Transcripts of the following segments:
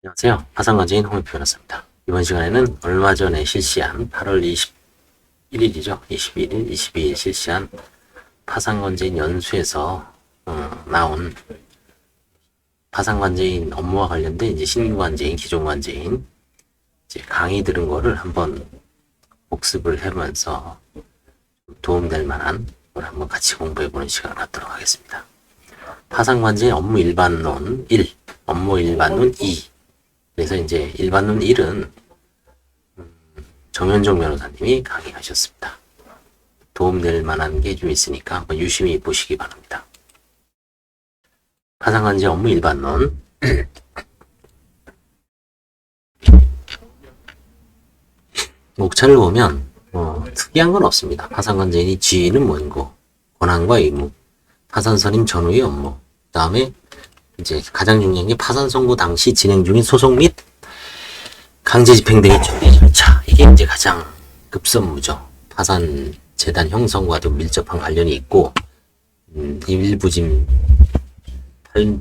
안녕하세요. 파산관제인 홍익표였습니다. 이번 시간에는 얼마 전에 실시한 8월 21일이죠. 21일, 22일 실시한 파산관제인 연수에서 나온 파산관제인 업무와 관련된 이제 신규관제인, 기존관제인 이제 강의 들은 거를 한번 복습을 해보면서 도움될 만한 걸 한번 같이 공부해보는 시간을 갖도록 하겠습니다. 파산관제인 업무 일반론 1, 업무 일반론 2. 그래서 이제 일반론 1은 정현종 변호사님이 강의하셨습니다. 도움될 만한 게 좀 있으니까 한번 유심히 보시기 바랍니다. 파산관제 업무 일반론 목차를 보면 특이한 건 없습니다. 파산관제인이 지위는 뭔고, 권한과 의무, 파산선임 전후의 업무, 그 다음에 이제 가장 중요한 게 파산 선고 당시 진행 중인 소송 및 강제 집행 등의 처리 절차. 이게 이제 가장 급선무죠. 파산 재단 형성과도 밀접한 관련이 있고, 일부 지금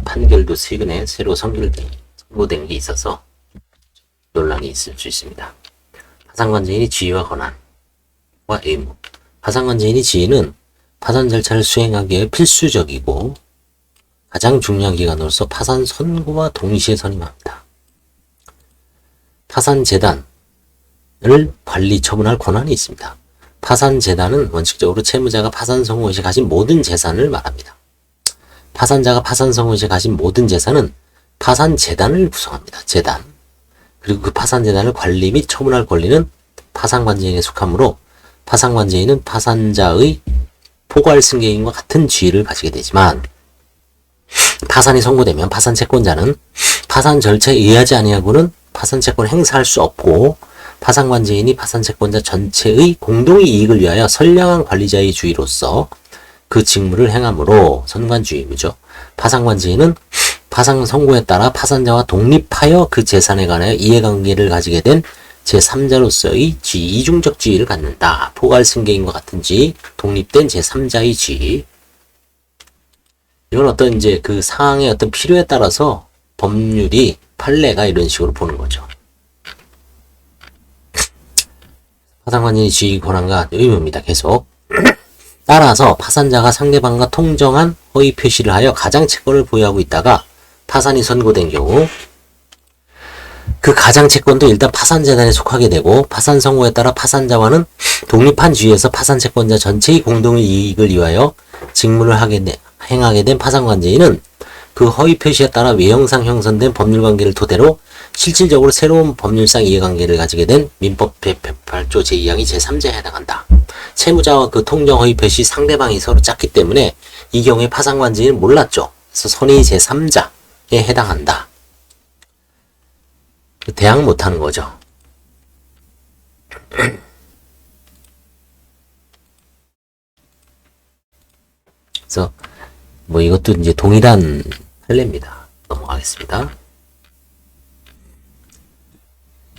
판결도 최근에 새로 선고된 게 있어서 논란이 있을 수 있습니다. 파산관제인의 지위와 권한과 의무. 파산관제인의 지위는 파산 절차를 수행하기에 필수적이고 가장 중요한 기관으로서 파산 선고와 동시에 선임합니다. 파산재단을 관리 처분할 권한이 있습니다. 파산재단은 원칙적으로 채무자가 파산 선고 시 가진 모든 재산을 말합니다. 파산자가 파산 선고 시 가진 모든 재산은 파산재단을 구성합니다. 재단. 그리고 그 파산재단을 관리 및 처분할 권리는 파산관제인에 속하므로 파산관제인은 파산자의 포괄승계인과 같은 지위를 가지게 되지만 파산이 선고되면 파산채권자는 파산 절차에 의하지 아니하고는 파산채권을 행사할 수 없고 파산관제인이 파산채권자 전체의 공동의 이익을 위하여 선량한 관리자의 주의로서 그 직무를 행하므로 선관주의 의무죠. 파산관제인은 파산 선고에 따라 파산자와 독립하여 그 재산에 관하여 이해관계를 가지게 된 제3자로서의 지위, 이중적 지위를 갖는다. 포괄승계인과 같은 지위, 독립된 제3자의 지위. 이건 어떤 이제 그 상황의 어떤 필요에 따라서 법률이 판례가 이런 식으로 보는 거죠. 파산관제인의 지위 권한과 의무입니다. 계속. 따라서 파산자가 상대방과 통정한 허위 표시를 하여 가장 채권을 보유하고 있다가 파산이 선고된 경우 그 가장 채권도 일단 파산재단에 속하게 되고 파산 선고에 따라 파산자와는 독립한 지위에서 파산채권자 전체의 공동의 이익을 위하여 직무를 행하게 된 파산관제인은 그 허위 표시에 따라 외형상 형성된 법률관계를 토대로 실질적으로 새로운 법률상 이해관계를 가지게 된 민법 108조 제2항이 제3자에 해당한다. 채무자와 그 통정 허위 표시 상대방이 서로 짰기 때문에 이 경우에 파산관제인은 몰랐죠. 그래서 선의 제3자에 해당한다. 대항 못하는 거죠. 그래서 뭐 이것도 이제 동일한 판례입니다. 넘어가겠습니다.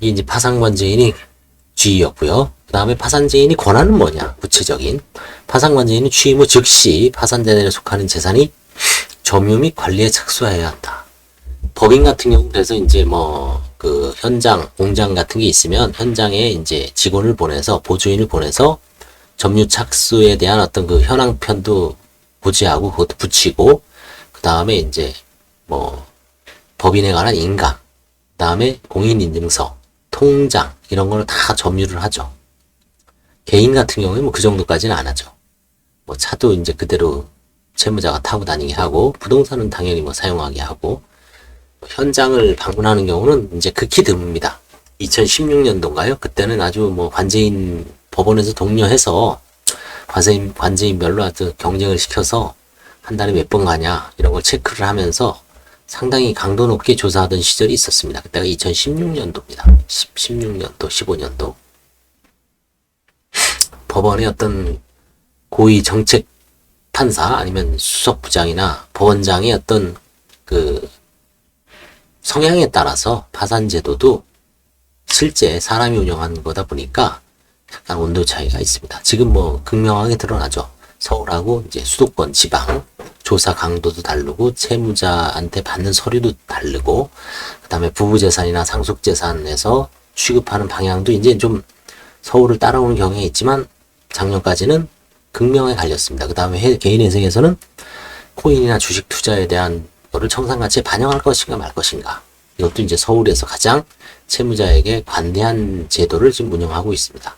이게 이제 파산관제인이 지위였고요. 그 다음에 파산제인이 권한은 뭐냐? 구체적인 파산관제인은 취임 후 즉시 파산재단에 속하는 재산이 점유 및 관리에 착수해야 한다. 법인 같은 경우 그래서 이제 뭐 그 현장, 공장 같은 게 있으면 현장에 이제 직원을 보내서 보조인을 보내서 점유 착수에 대한 어떤 그 현황편도 고지하고 그것도 붙이고 그 다음에 이제 뭐 법인에 관한 인감, 그 다음에 공인인증서, 통장 이런 걸 다 점유를 하죠. 개인 같은 경우에 뭐 그 정도까지는 안 하죠. 뭐 차도 이제 그대로 채무자가 타고 다니게 하고 부동산은 당연히 뭐 사용하게 하고 현장을 방문하는 경우는 이제 극히 드뭅니다. 2016년도인가요? 그때는 아주 뭐 관제인 법원에서 독려해서 관제인별로 아주 경쟁을 시켜서 한 달에 몇 번 가냐 이런 걸 체크를 하면서 상당히 강도 높게 조사하던 시절이 있었습니다. 그때가 2016년도입니다. 16년도, 15년도. 법원의 어떤 고위 정책 판사 아니면 수석부장이나 법원장의 어떤 그 성향에 따라서 파산제도도 실제 사람이 운영하는 거다 보니까 약간 온도 차이가 있습니다. 지금 뭐 극명하게 드러나죠. 서울하고 이제 수도권 지방 조사 강도도 다르고 채무자한테 받는 서류도 다르고 그 다음에 부부재산이나 상속재산에서 취급하는 방향도 이제 좀 서울을 따라오는 경향이 있지만 작년까지는 극명하게 갈렸습니다. 그 다음에 개인회생에서는 코인이나 주식 투자에 대한 거를 청산가치에 반영할 것인가 말 것인가, 이것도 이제 서울에서 가장 채무자에게 관대한 제도를 지금 운영하고 있습니다.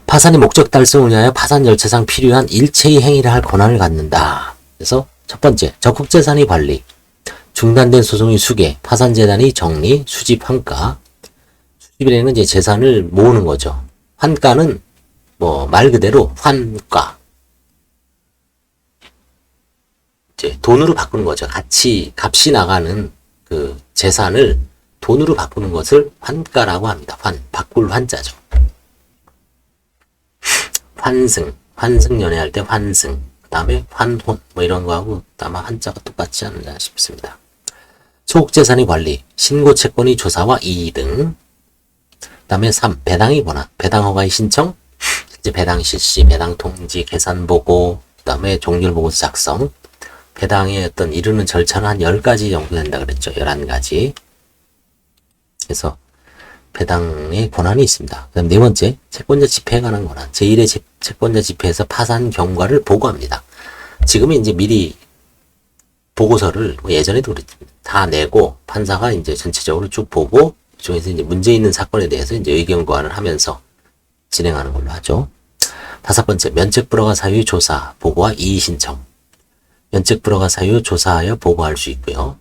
파산의 목적 달성을 위하여 파산 절차상 필요한 일체의 행위를 할 권한을 갖는다. 그래서 첫 번째, 적국재산의 관리, 중단된 소송의 수계, 파산재단의 정리, 수집 환가. 수집이라는 이제 재산을 모으는 거죠. 환가는 뭐 말 그대로 환가, 이제 돈으로 바꾸는 거죠. 값이 나가는 그 재산을 돈으로 바꾸는 것을 환가라고 합니다. 바꿀 환자죠. 환승 연애할 때 환승, 그 다음에 환혼, 뭐 이런 거하고 아마 한자가 똑같지 않나 싶습니다. 소극재산의 관리, 신고채권의 조사와 이의 등. 그 다음에 3. 배당의 권한, 배당허가의 신청, 이제 배당 실시, 배당 통지, 계산 보고, 그 다음에 종결 보고서 작성. 배당의 어떤 이루는 절차는 한 10가지 정도 된다 그랬죠. 11가지. 그래서 배당의 권한이 있습니다. 그 다음 네 번째, 채권자 집회에 관한 권한. 제1회 채권자 집회에서 파산 경과를 보고합니다. 지금은 이제 미리 보고서를, 뭐 예전에도 그랬습니다. 다 내고 판사가 이제 전체적으로 쭉 보고 그중에서 이제 문제 있는 사건에 대해서 이제 의견 고안을 하면서 진행하는 걸로 하죠. 다섯 번째, 면책 불허가 사유 조사, 보고와 이의 신청. 면책 불허가 사유 조사하여 보고할 수 있고요.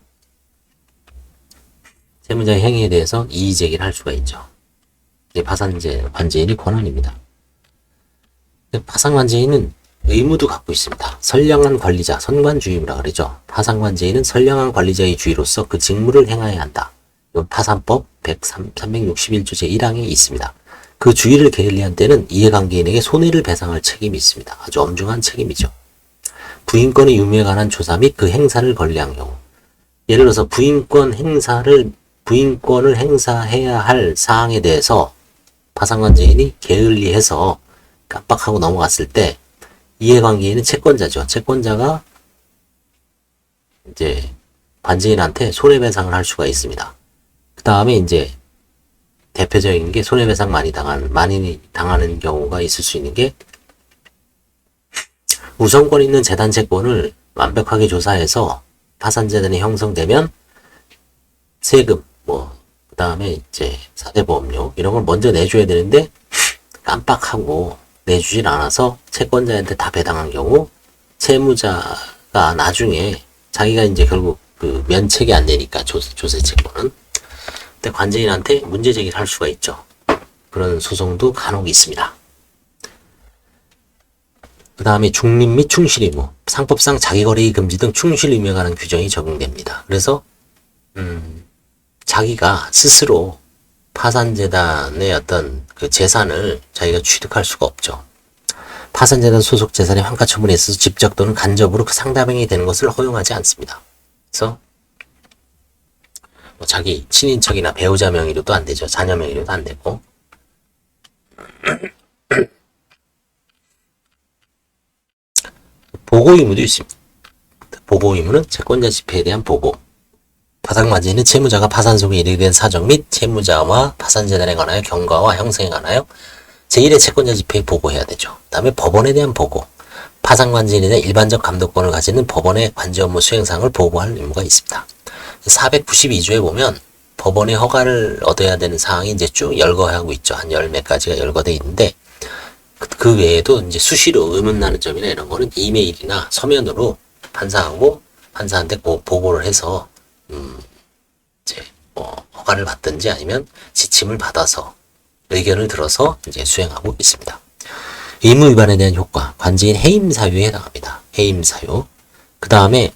채무자의 행위에 대해서 이의 제기를 할 수가 있죠. 이게 관제인의 권한입니다. 파산관제인은 의무도 갖고 있습니다. 선량한 관리자, 선관주의라 그러죠. 파산관제인은 선량한 관리자의 주의로서 그 직무를 행해야 한다. 이건 파산법 361조 제1항에 있습니다. 그 주의를 게을리한 때는 이해관계인에게 손해를 배상할 책임이 있습니다. 아주 엄중한 책임이죠. 부인권의 유무에 관한 조사 및 그 행사를 권리한 경우, 예를 들어서 부인권을 행사해야 할 사항에 대해서 파산관제인이 게을리해서 깜빡하고 넘어갔을 때 이해관계인은 채권자죠. 채권자가 이제 관제인한테 손해배상을 할 수가 있습니다. 그 다음에 이제 대표적인 게 손해배상 많이 당하는 경우가 있을 수 있는 게, 우선권 있는 재단 채권을 완벽하게 조사해서 파산재단이 형성되면 세금, 그 다음에 이제 사대보험료, 이런 걸 먼저 내줘야 되는데 깜빡하고 내주질 않아서 채권자한테 다 배당한 경우, 채무자가 나중에 자기가 이제 결국 그 면책이 안 되니까 조세 채권은, 그때 관제인한테 문제 제기를 할 수가 있죠. 그런 소송도 간혹 있습니다. 그 다음에 중립 및 충실 의무, 상법상 자기거래의 금지 등 충실 의무에 관한 규정이 적용됩니다. 그래서 자기가 스스로 파산재단의 어떤 그 재산을 자기가 취득할 수가 없죠. 파산재단 소속 재산의 환가 처분에 있어서 직접 또는 간접으로 그 상담행위 되는 것을 허용하지 않습니다. 그래서 뭐 자기 친인척이나 배우자 명의로도 안 되죠. 자녀 명의로도 안 되고. 보고 의무도 있습니다. 보고 의무는 채권자 집회에 대한 보고. 파산관제인은 채무자가 파산 속에 이르게 된 사정 및 채무자와 파산재단에 관하여 경과와 형성에 관하여 제1회 채권자 집회에 보고해야 되죠. 그 다음에 법원에 대한 보고. 파산관제인에 대한 일반적 감독권을 가지는 법원의 관제 업무 수행상을 보고할 의무가 있습니다. 492조에 보면 법원의 허가를 얻어야 되는 사항이 이제 쭉 열거하고 있죠. 한 열 몇 가지가 열거되어 있는데, 그 외에도 이제 수시로 의문나는 점이나 이런 거는 이메일이나 서면으로 판사한테 보고를 해서 이제 허가를 받든지 아니면 지침을 받아서 의견을 들어서 이제 수행하고 있습니다. 의무 위반에 대한 효과, 관제인 해임 사유에 해당합니다. 해임 사유. 그 다음에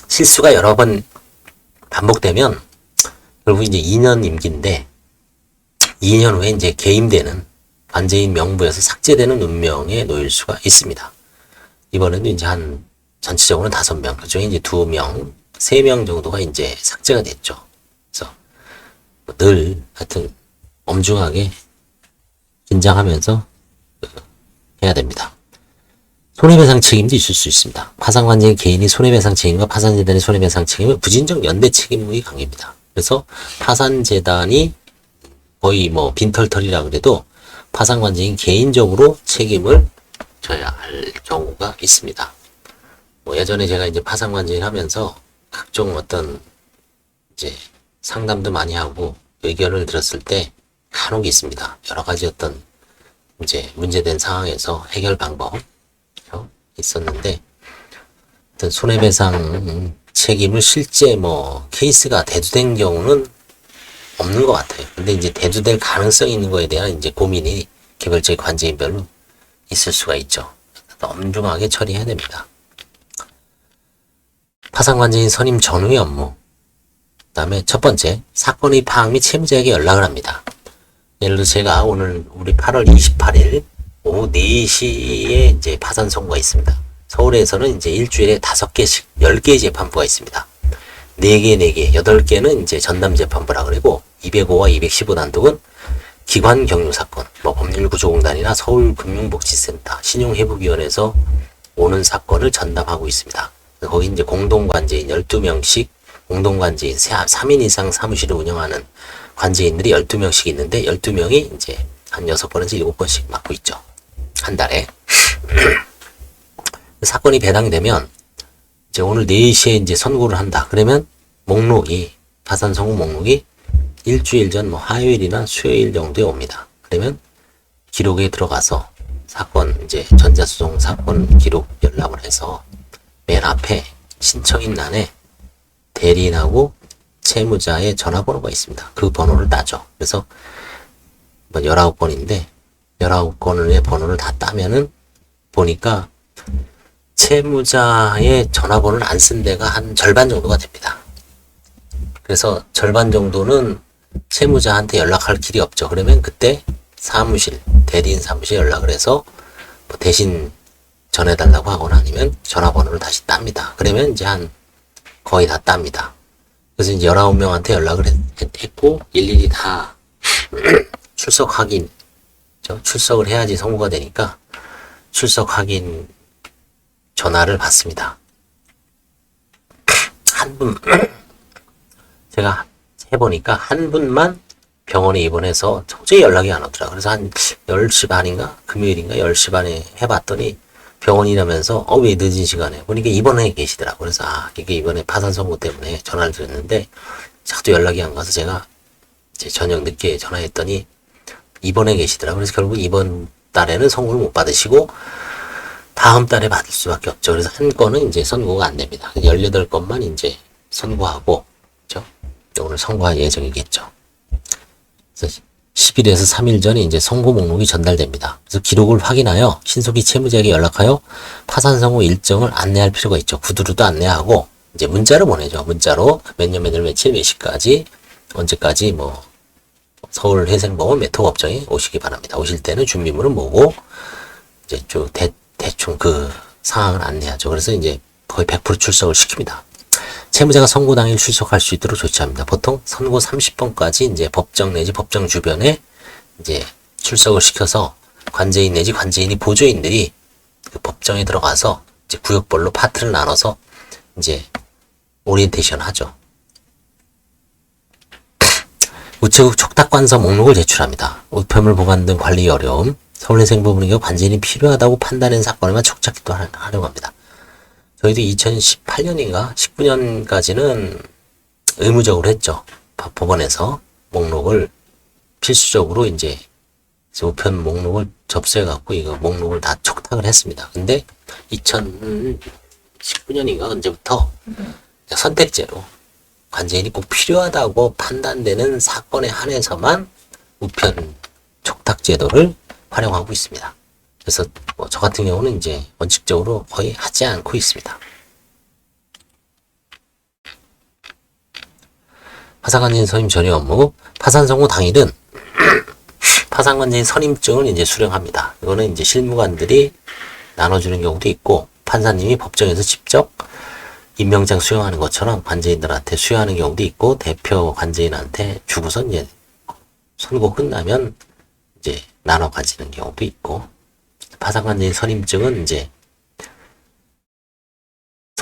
실수가 여러 번 반복되면 결국 이제 2년 임기인데 2년 후에 이제 개임되는, 관제인 명부에서 삭제되는 운명에 놓일 수가 있습니다. 이번에도 이제 전체적으로는 5명, 그중에 이제 2명, 3명 정도가 이제 삭제가 됐죠. 그래서 늘 하여튼 엄중하게 긴장하면서 해야 됩니다. 손해배상 책임도 있을 수 있습니다. 파산관제인 개인이 손해배상 책임과 파산재단의 손해배상 책임은 부진적 연대 책임이 강입니다. 그래서 파산재단이 거의 뭐 빈털털이라 그래도 파산관제인 개인적으로 책임을 져야 할 경우가 있습니다. 뭐 예전에 제가 이제 파산관제인 하면서 각종 어떤 이제 상담도 많이 하고 의견을 들었을 때 간혹 있습니다. 여러 가지 어떤 이제 문제된 상황에서 해결 방법 있었는데 어떤 손해배상 책임을 실제 뭐 케이스가 대두된 경우는 없는 것 같아요. 근데 이제 대두될 가능성이 있는 거에 대한 이제 고민이 개별적인 관제인별로 있을 수가 있죠. 엄중하게 처리해야 됩니다. 파산관제인 선임 전후의 업무. 그 다음에 첫 번째, 사건의 파악 및 채무자에게 연락을 합니다. 예를 들어 제가 오늘 우리 8월 28일 오후 4시에 이제 파산 선고가 있습니다. 서울에서는 이제 일주일에 5개씩 10개의 재판부가 있습니다. 4개, 8개는 이제 전담 재판부라 그러고 205와 215 단독은 기관 경유 사건, 뭐 법률구조공단이나 서울금융복지센터, 신용회복위원회에서 오는 사건을 전담하고 있습니다. 거기 이제 공동관제인 12명씩 공동관제인 3인 이상 사무실을 운영하는 관제인들이 12명씩 있는데 12명이 이제 한 6번에서 7번씩 맡고 있죠. 한 달에. 사건이 배당되면 이제 오늘 4시에 이제 선고를 한다. 그러면 목록이 파산 선고 목록이 일주일 전 뭐 화요일이나 수요일 정도에 옵니다. 그러면 기록에 들어가서 사건 이제 전자수송 사건 기록 연락을 해서 맨 앞에 신청인란에 대리인하고 채무자의 전화번호가 있습니다. 그 번호를 따죠. 그래서 뭐 19건인데 19건의 번호를 다 따면은 보니까 채무자의 전화번호를 안 쓴 데가 한 절반 정도가 됩니다. 그래서 절반 정도는 채무자한테 연락할 길이 없죠. 그러면 그때 사무실, 대리인 사무실에 연락을 해서 뭐 대신 전해달라고 하거나 아니면 전화번호를 다시 땁니다. 그러면 이제 한 거의 다 땁니다. 그래서 이제 19명한테 연락을 했고 일일이 다 출석 확인, 출석을 해야지 선고가 되니까 출석 확인 전화를 받습니다. 한 분, 제가 해보니까 한 분만 병원에 입원해서 도저히 연락이 안 오더라. 그래서 한 10시 반인가? 금요일인가? 10시 반에 해봤더니 병원이라면서 왜 늦은 시간에 보니까 입원해 계시더라고. 그래서 이게 이번에 파산 선고 때문에 전화를 드렸는데 자꾸 연락이 안 가서 제가 이제 저녁 늦게 전화했더니 입원해 계시더라고. 그래서 결국 이번 달에는 선고를 못 받으시고 다음 달에 받을 수밖에 없죠. 그래서 한 건은 이제 선고가 안 됩니다. 18건만 이제 선고하고, 그죠? 오늘 선고할 예정이겠죠. 그래서 10일에서 3일 전에 이제 선고 목록이 전달됩니다. 그래서 기록을 확인하여 신속히 채무자에게 연락하여 파산 선고 일정을 안내할 필요가 있죠. 구두로도 안내하고, 이제 문자로 보내죠. 문자로 몇 년, 몇 월, 며칠, 몇 시까지, 언제까지 뭐, 서울 회생법원 메토업정에 오시기 바랍니다. 오실 때는 준비물은 뭐고, 이제 좀 대충 그 상황을 안내하죠. 그래서 이제 거의 100% 출석을 시킵니다. 채무자가 선고 당일 출석할 수 있도록 조치합니다. 보통 선고 30번까지 이제 법정 내지 법정 주변에 이제 출석을 시켜서 관제인 내지 관제인이 보조인들이 그 법정에 들어가서 이제 구역별로 파트를 나눠서 이제 오리엔테이션 하죠. 우체국 촉탁관서 목록을 제출합니다. 우편물 보관 등 관리 어려움, 서울회생법원의 경우 관제인이 필요하다고 판단한 사건에만 촉탁도 활용합니다. 저희도 2018년인가 19년까지는 의무적으로 했죠. 법원에서 목록을 필수적으로 이제 우편 목록을 접수해갖고 이거 목록을 다 촉탁을 했습니다. 근데 2019년인가 언제부터 선택제로 관제인이 꼭 필요하다고 판단되는 사건에 한해서만 우편 촉탁 제도를 활용하고 있습니다. 그래서 뭐 저 같은 경우는 이제 원칙적으로 거의 하지 않고 있습니다. 파산관제인 선임 전혀 업무. 파산 선고 당일은 파산관제인 선임증을 이제 수령합니다. 이거는 이제 실무관들이 나눠주는 경우도 있고 판사님이 법정에서 직접 임명장 수령하는 것처럼 관제인들한테 수여하는 경우도 있고 대표 관제인한테 주고서 이제 선고 끝나면 이제 나눠 가지는 경우도 있고 파산관제인 선임증은 이제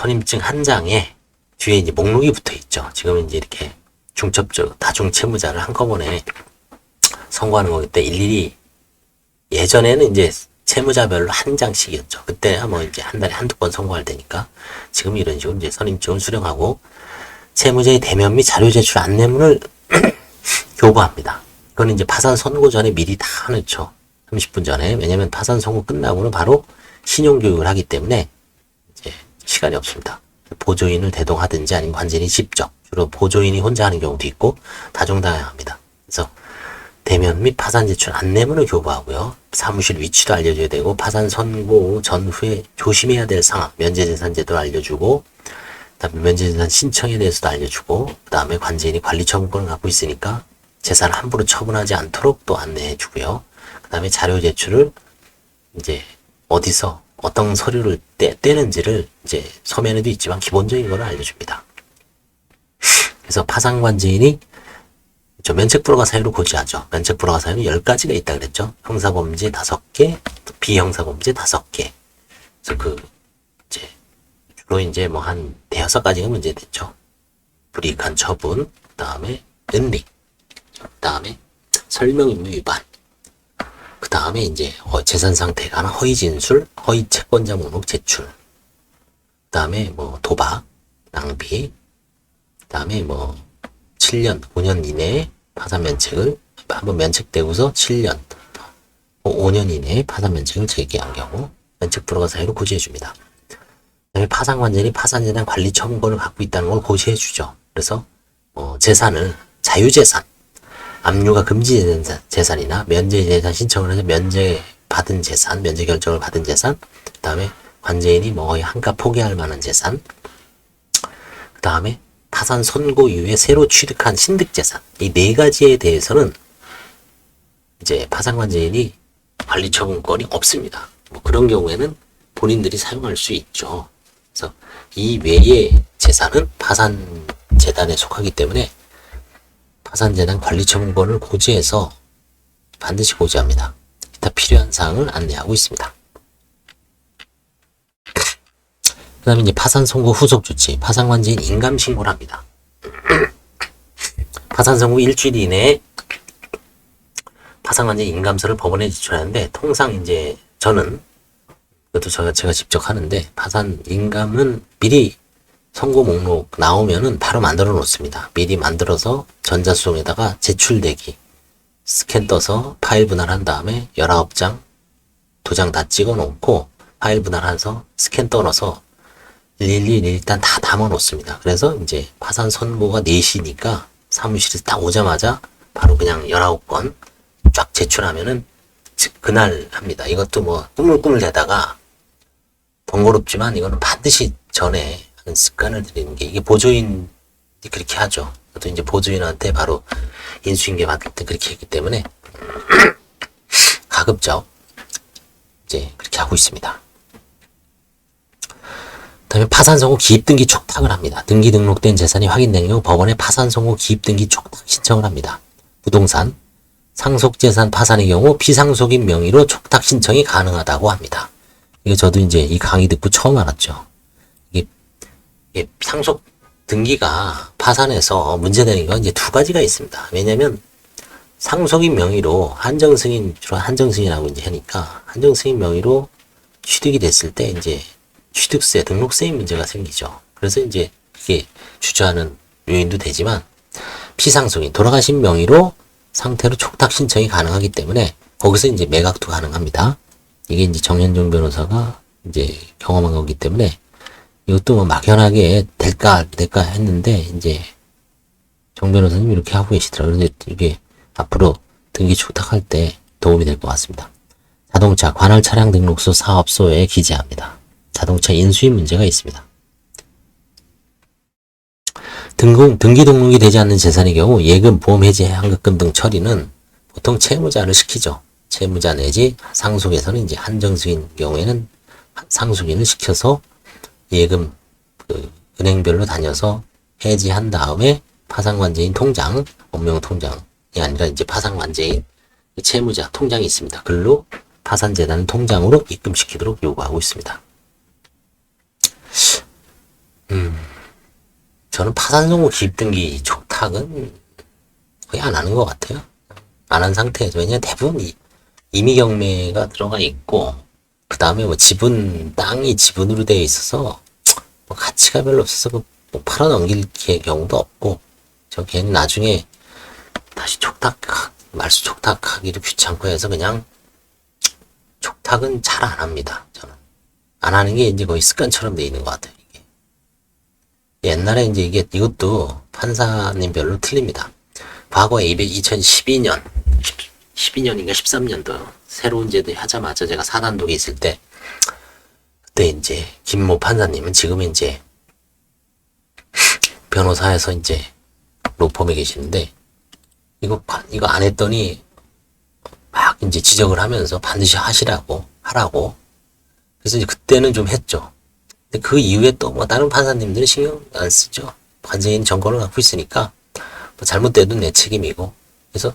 선임증 한 장에 뒤에 이제 목록이 붙어 있죠. 지금은 이제 이렇게 중첩적 다중 채무자를 한꺼번에 선고하는 거기 때문에 일일이 예전에는 이제 채무자별로 한 장씩이었죠. 그때 뭐 이제 한 달에 한두 번 선고할 때니까 지금 이런 식으로 이제 선임증을 수령하고 채무자의 대면 및 자료 제출 안내문을 교부합니다. 그거는 이제 파산 선고 전에 미리 다 해놓죠. 30분 전에. 왜냐면 파산 선고 끝나고는 바로 신용교육을 하기 때문에 이제 시간이 없습니다. 보조인을 대동하든지 아니면 관제인이 직접, 주로 보조인이 혼자 하는 경우도 있고 다종다양합니다. 그래서 대면 및 파산 제출 안내문을 교부하고요. 사무실 위치도 알려줘야 되고 파산 선고 전후에 조심해야 될 상황, 면제재산 제도를 알려주고 그다음에 면제재산 신청에 대해서도 알려주고 그다음에 관제인이 관리처분권을 갖고 있으니까 재산을 함부로 처분하지 않도록 또 안내해주고요. 그다음에 자료 제출을 이제 어디서 어떤 서류를 떼는지를 이제 서면에도 있지만 기본적인 걸 알려줍니다. 그래서 파산관제인이 면책불허가 사유로 고지하죠. 면책불허가 사유는 10가지가 있다 그랬죠. 형사범죄 5개, 비형사범죄 5개. 그래서 이제 주로 이제 뭐 한 대여섯 가지가 문제됐죠. 불이익한 처분, 그 다음에 은닉, 그 다음에 설명의무 위반, 그 다음에 이제 재산 상태에 관한 허위 진술, 허위 채권자 목록 제출, 그 다음에 뭐 도박, 낭비, 그 다음에 뭐 7년, 5년 이내에 파산 면책을 한번 면책되고서 7년, 5년 이내에 파산 면책을 제기한 경우 면책 불허가 사유로 고지해 줍니다. 그다음에 파산관제인이 파산재단 관리 처분권을 갖고 있다는 걸 고지해 주죠. 그래서 재산을 자유재산, 압류가 금지된 재산이나 면제재산 신청을 해서 면제받은 재산, 면제 결정을 받은 재산, 그 다음에 관제인이 뭐 거의 한가 포기할 만한 재산, 그 다음에 파산 선고 이후에 새로 취득한 신득재산, 이 4가지에 대해서는 이제 파산관제인이 관리처분권이 없습니다. 뭐 그런 경우에는 본인들이 사용할 수 있죠. 그래서 이 외의 재산은 파산재단에 속하기 때문에 파산재단 관리처분권을 고지해서 반드시 고지합니다. 기타 필요한 사항을 안내하고 있습니다. 그 다음에 이제 파산 선고 후속 조치, 파산관제인 인감 신고를 합니다. 파산 선고 일주일 이내에 파산관제인 인감서를 법원에 제출하는데 통상 이제 저는 그것도 제가 직접 하는데 파산 인감은 미리 선고 목록 나오면은 바로 만들어 놓습니다. 미리 만들어서 전자수송에다가 제출대기 스캔 떠서 파일 분할한 다음에 19장 2장 다 찍어 놓고 파일 분할해서 스캔 떠넣어서 일일이 일단 다 담아 놓습니다. 그래서 이제 파산 선고가 4시니까 사무실에서 딱 오자마자 바로 그냥 19건 쫙 제출하면은 그날 합니다. 이것도 뭐 꾸물꾸물 대다가 번거롭지만 이거는 반드시 전에 하는 습관을 들이는 게 이게 보조인이 그렇게 하죠. 또 이제 보조인한테 바로 인수인계 받을 때 그렇게 했기 때문에 가급적 이제 그렇게 하고 있습니다. 다음에 파산선고 기입등기 촉탁을 합니다. 등기 등록된 재산이 확인된 경우 법원에 파산선고 기입등기 촉탁 신청을 합니다. 부동산, 상속재산 파산의 경우 비상속인 명의로 촉탁 신청이 가능하다고 합니다. 이거 저도 이제 이 강의 듣고 처음 알았죠. 이게 상속 등기가 파산해서 문제되는 건 이제 2가지가 있습니다. 왜냐면 상속인 명의로 한정승인, 주로 한정승인하고 이제 하니까 한정승인 명의로 취득이 됐을 때 이제 취득세, 등록세의 문제가 생기죠. 그래서 이제 이게 주저하는 요인도 되지만 피상속인, 돌아가신 명의로 상태로 촉탁 신청이 가능하기 때문에 거기서 이제 매각도 가능합니다. 이게 이제 정현종 변호사가 이제 경험한 거기 때문에 이것도 뭐 막연하게 될까 했는데 이제 정 변호사님 이렇게 하고 계시더라고요. 그런데 이게 앞으로 등기 촉탁할 때 도움이 될 것 같습니다. 자동차, 관할 차량 등록소 사업소에 기재합니다. 자동차 인수인 문제가 있습니다. 등기 등록이 되지 않는 재산의 경우 예금, 보험 해지, 환급금 등 처리는 보통 채무자를 시키죠. 채무자 내지 상속에서는 이제 한정수인 경우에는 상속인을 시켜서 예금 은행별로 다녀서 해지한 다음에 파산관제인 통장, 업무용 통장이 아니라 이제 파산관제인 채무자 통장이 있습니다. 글로 파산재단 통장으로 입금시키도록 요구하고 있습니다. 저는 파산송후 기입등기 촉탁은 거의 안 하는 것 같아요. 안 한 상태에서. 왜냐면 대부분 임의경매가 들어가 있고, 그 다음에 뭐 지분, 땅이 지분으로 되어 있어서, 뭐 가치가 별로 없어서 뭐 팔아 넘길 경우도 없고, 저 괜히 나중에 다시 말수 촉탁하기도 귀찮고 해서 그냥 촉탁은 잘 안 합니다. 저는. 안 하는 게 이제 거의 습관처럼 돼 있는 것 같아요. 이게. 옛날에 이제 이것도 판사님별로 틀립니다. 과거에 2012년, 12년인가 13년도 새로운 제도 하자마자 제가 사단독에 있을 때, 그때 이제 김모 판사님은 지금 이제 변호사에서 이제 로펌에 계시는데, 이거 안 했더니 막 이제 지적을 하면서 반드시 하라고. 그래서 이제 그때는 좀 했죠. 근데 그 이후에 또 뭐 다른 판사님들은 신경 안 쓰죠. 관세인 정권을 갖고 있으니까 뭐 잘못돼도 내 책임이고. 그래서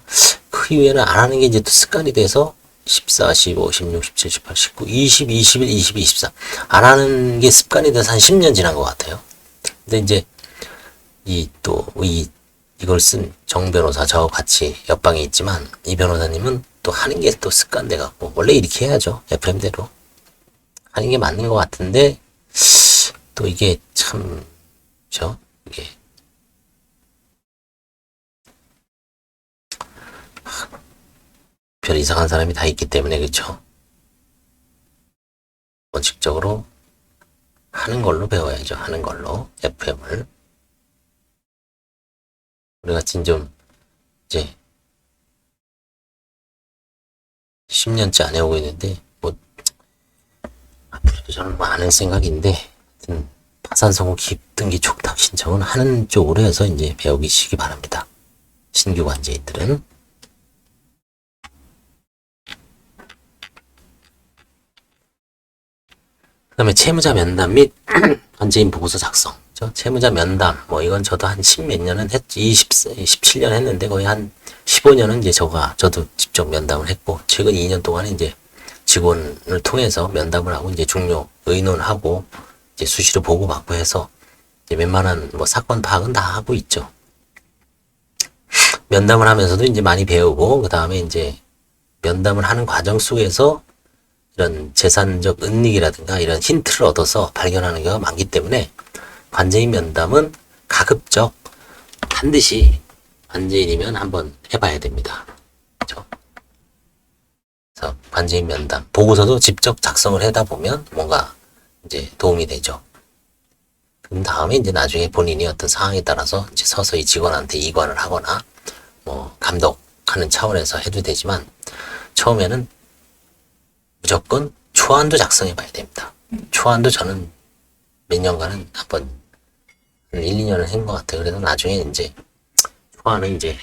그 이후에는 안 하는 게 이제 또 습관이 돼서 14, 15, 16, 17, 18, 19, 20, 21, 22, 24. 안 하는 게 습관이 돼서 한 10년 지난 것 같아요. 근데 이제 이걸 쓴 정 변호사, 저와 같이 옆방에 있지만, 이 변호사님은 또 하는 게 또 습관돼 갖고, 원래 이렇게 해야죠. FM대로. 하는 게 맞는 것 같은데, 또 이게 참, 이게. 별 이상한 사람이 다 있기 때문에, 그쵸? 원칙적으로 하는 걸로 배워야죠. 하는 걸로. FM을. 우리같이 좀, 이제, 10년째 안 해오고 있는데, 뭐, 앞으로도 저는 뭐 안 할 생각인데, 하여튼, 파산송후 기입등기 촉탁 신청은 하는 쪽으로 해서 이제 배우시기 바랍니다. 신규 관제인들은. 그 다음에 채무자 면담 및 관제인 보고서 작성. 채무자 면담, 뭐 이건 저도 한 10몇 년은 했지, 17년 했는데 거의 한 15년은 이제 저도 직접 면담을 했고, 최근 2년 동안 이제 직원을 통해서 면담을 하고 이제 중요 의논하고 이제 수시로 보고받고 해서 이제 웬만한 뭐 사건 파악은 다 하고 있죠. 면담을 하면서도 이제 많이 배우고, 그 다음에 이제 면담을 하는 과정 속에서 이런 재산적 은닉이라든가 이런 힌트를 얻어서 발견하는 경우가 많기 때문에 관제인 면담은 가급적 반드시 관제인이면 한번 해봐야 됩니다. 그렇죠? 그래서 관제인 면담 보고서도 직접 작성을 하다 보면 뭔가 이제 도움이 되죠. 그 다음에 이제 나중에 본인이 어떤 상황에 따라서 이제 서서히 직원한테 이관을 하거나 뭐 감독하는 차원에서 해도 되지만, 처음에는 무조건 초안도 작성해 봐야 됩니다. 초안도 저는 몇 년간은 한번 1, 2년을 한 것 같아요. 그래서 나중에 이제 초안은 이제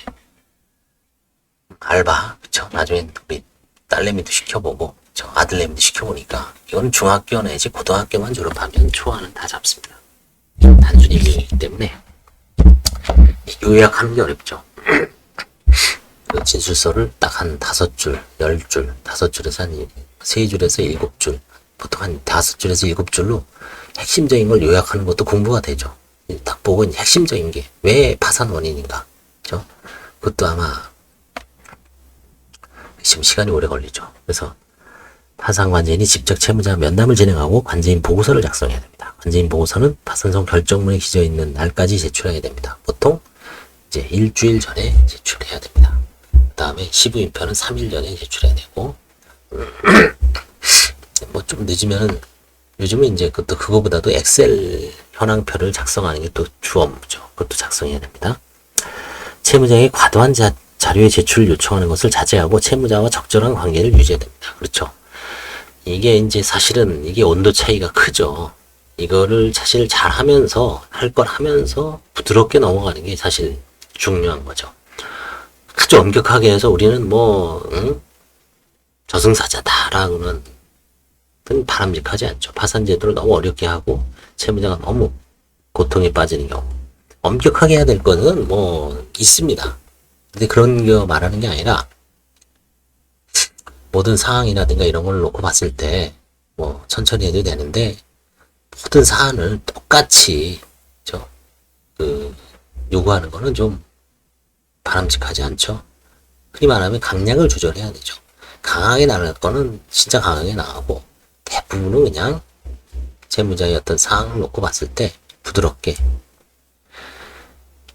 알바, 그쵸? 나중에 우리 딸내미도 시켜보고, 아들내미도 시켜보니까, 이건 중학교 내지 고등학교만 졸업하면 초안은 다 잡습니다. 단순히 유형이기 때문에 요약하는 게 어렵죠. 그 진술서를 딱 한 5줄, 10줄, 5줄에서 한 3줄에서 7줄, 보통 한 5줄에서 7줄로 핵심적인 걸 요약하는 것도 공부가 되죠. 딱 보고 핵심적인 게 왜 파산 원인인가, 그죠? 그것도 아마 지금 시간이 오래 걸리죠. 그래서 파산 관제인이 직접 채무자 면담을 진행하고 관제인 보고서를 작성해야 됩니다. 관제인 보고서는 파산송 결정문에 기재 있는 날까지 제출해야 됩니다. 보통 이제 일주일 전에 제출해야 됩니다. 그 다음에 시부인표는 3일 전에 제출해야 되고, 뭐 좀 늦으면은, 요즘은 이제 그거보다도 엑셀 현황표를 작성하는 게 또 주업무죠. 그것도 작성해야 됩니다. 채무자에게 과도한 자료의 제출을 요청하는 것을 자제하고 채무자와 적절한 관계를 유지해야 됩니다. 그렇죠. 이게 이제 사실은 이게 온도 차이가 크죠. 이거를 사실 잘 하면서, 할 걸 하면서 부드럽게 넘어가는 게 사실 중요한 거죠. 아주 엄격하게 해서 우리는 저승사자다라고는 바람직하지 않죠. 파산제도를 너무 어렵게 하고 채무자가 너무 고통에 빠지는 경우. 엄격하게 해야 될 거는 있습니다. 근데 그런 거 말하는 게 아니라, 모든 상황이라든가 이런 걸 놓고 봤을 때 천천히 해도 되는데, 모든 사안을 똑같이 요구하는 거는 좀 바람직하지 않죠. 흔히 말하면 강약을 조절해야 되죠. 강하게 나갈 거는 진짜 강하게 나가고, 대부분은 그냥 채무자의 어떤 사항을 놓고 봤을 때 부드럽게.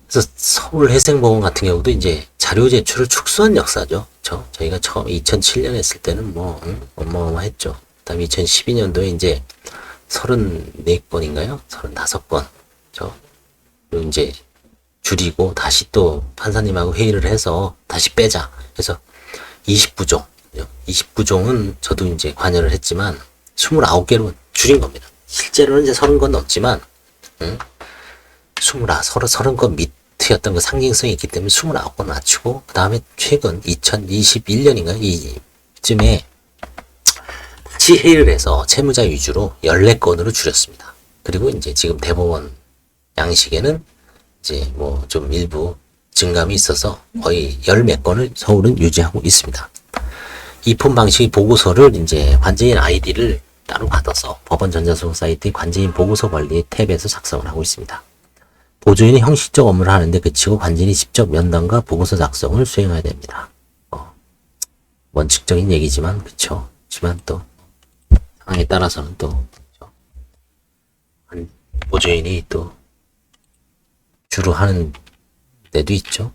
그래서 서울해생보험 같은 경우도 이제 자료 제출을 축소한 역사죠. 그렇죠? 저희가 처음 2007년 했을 때는 뭐 어마어마했죠. 그다음에 2012년도에 이제 34건인가요? 35건. 그렇죠? 그리고 이제 줄이고 다시 또 판사님하고 회의를 해서 다시 빼자. 그래서 29종. 29종은 저도 이제 관여를 했지만 29개로 줄인 겁니다. 실제로는 이제 30건 넘지만 30건 밑이었던 그 상징성이 있기 때문에 29건 맞추고, 그 다음에 최근 2021년인가요? 이쯤에 다시 회의를 해서 채무자 위주로 14건으로 줄였습니다. 그리고 이제 지금 대법원 양식에는 이제 뭐 좀 일부 증감이 있어서 거의 10몇 건을 서울은 유지하고 있습니다. 이폰 방식의 보고서를 이제 관제인 아이디를 따로 받아서 법원 전자수석 사이트의 관제인 보고서 관리 탭에서 작성을 하고 있습니다. 보조인은 형식적 업무를 하는데 그치고 관제인이 직접 면담과 보고서 작성을 수행해야 됩니다. 원칙적인 얘기지만 그쵸. 하지만 또 상황에 따라서는 또 보조인이 또 주로 하는 데도 있죠.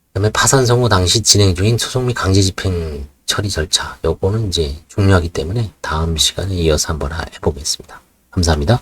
그다음에 파산 선고 당시 진행 중인 소송 및 강제 집행 처리 절차, 요거는 이제 중요하기 때문에 다음 시간에 이어서 한번 해보겠습니다. 감사합니다.